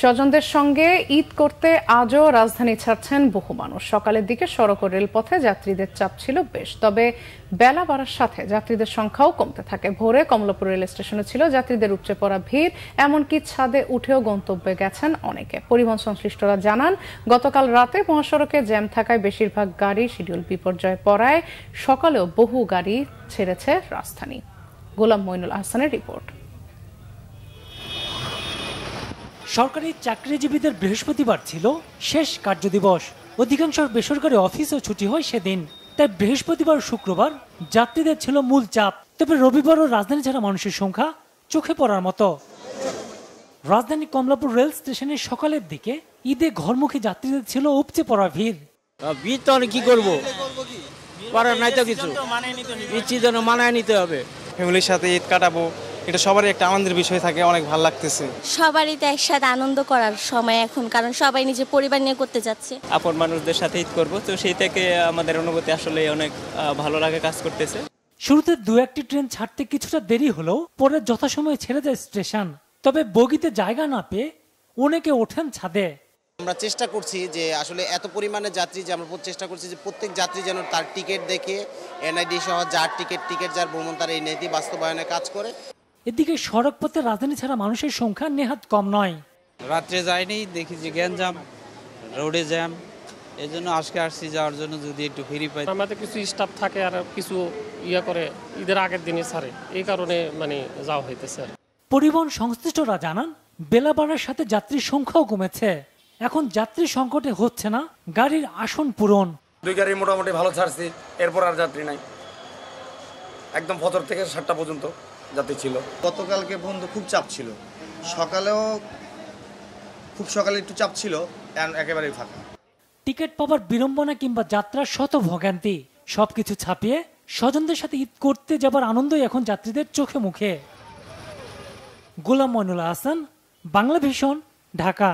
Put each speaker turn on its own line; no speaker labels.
স্বজনদের সঙ্গে ঈদ করতে আজও রাজধানী ছাড়ছেন বহু মানুষ। সকালের দিকে সড়ক ও রেলপথে যাত্রীদের চাপ ছিল বেশ, তবে বেলা বাড়ার সাথে যাত্রীদের সংখ্যাও কমতে থাকে। ভোরে কমলাপুর রেল স্টেশনে ছিল যাত্রীদের উপচে পড়া ভিড়, এমনকি ছাদে উঠেও গন্তব্যে গেছেন অনেকে। পরিবহন সংশ্লিষ্টরা জানান, গতকাল রাতে মহাসড়কে জ্যাম থাকায় বেশিরভাগ গাড়ি শিডিউল বিপর্যয়ে পড়ায় সকালেও বহু গাড়ি ছেড়েছে রাজধানী। গোলাম মইনুল আহসানের রিপোর্ট।
সরকারি চাকরিজীবীদের বৃহস্পতিবার ছিল শেষ কার্যদিবস। অধিকাংশ বেসরকারি অফিসও ছুটি হয় সেদিন, তাই বৃহস্পতিবার শুক্রবার যাত্রীদের ছিল মূল চাপ। তবে রবিবারও রাজধানী ছাড়া মানুষের সংখ্যা চোখে পড়ার মতো। রাজধানী কমলাপুর রেল স্টেশনে সকালের দিকে ঈদে ঘরমুখী যাত্রীদের ছিল উপচে পড়া ভিড়।
ভিড় তো কি করবো, করার নাই তো কিছু, ঈদ যেন মানায় নিতে হবে।
ফ্যামিলির সাথে ঈদ কাটাবো, এটা সবারই একটা আনন্দের বিষয় থাকে, অনেক ভালো লাগতেছে।
সবারই তো একসাথে আনন্দ করার সময় এখন, কারণ সবাই নিজের পরিবার নিয়ে করতে যাচ্ছে।
আপন মানুষদের সাথে ঈদ করবো, তো সেই থেকে আমাদের অনুভূতি আসলে অনেক ভালো লাগে কাজ করতেছে।
শুরুতে দু একটি ট্রেন ছাড়তে কিছুটা দেরি হলেও পরে যথাসময়ে ছেড়ে যায় স্টেশন। তবে বগিতে জায়গা না পেয়ে অনেকে ওঠেন ছাদে।
আমরা চেষ্টা করছি যে আসলে এত পরিমাণে যাত্রী যে আমরা চেষ্টা করছি যে প্রত্যেক যাত্রী যেন তার টিকিট দেখে এনআইডি সহ যার টিকিট যার ভ্রমণ তার এই নীতি বাস্তবায়নে কাজ করে।
এদিকে সড়ক পথে রাজধানী ছাড়া মানুষের সংখ্যা নেহাত কম নয়।
রাত্রে যায়নি, দেখি যে গ্যাঞ্জাম, রোডে জ্যাম, এই জন্য আজকে আসছি যাওয়ার জন্য, যদি একটু ফ্রি পাই।
আমাদের কিছু স্টাফ থাকে আর কিছু করে ঈদের আগের দিনে ছাড়ে, এই কারণে যাওয়া হইতেছে।
পরিবহন সংশ্লিষ্টরা জানান, বেলা বাড়ার সাথে যাত্রীর সংখ্যাও কমেছে। এখন যাত্রী সংকটে হচ্ছে না গাড়ির আসন পূরণ।
2 গাড়ি মোটামুটি ভালো ছাড়ছি, এরপর আর যাত্রী নাই। একদম ফজর থেকে 7টা পর্যন্ত যাত্রী ছিল।
গতকালকে পর্যন্ত খুব চাপ ছিল, সকালেও খুব সকালে একটু চাপ ছিল, একেবারেই ফাঁকা।
টিকিট পাওয়ার বিড়ম্বনা কিংবা যাত্রার শত ভোগান্তি সবকিছু ছাপিয়ে স্বজনদের সাথে ঈদ করতে যাবার আনন্দই এখন যাত্রীদের চোখে মুখে। গোলাম মইনুল আহসান, বাংলা ভিশন, ঢাকা।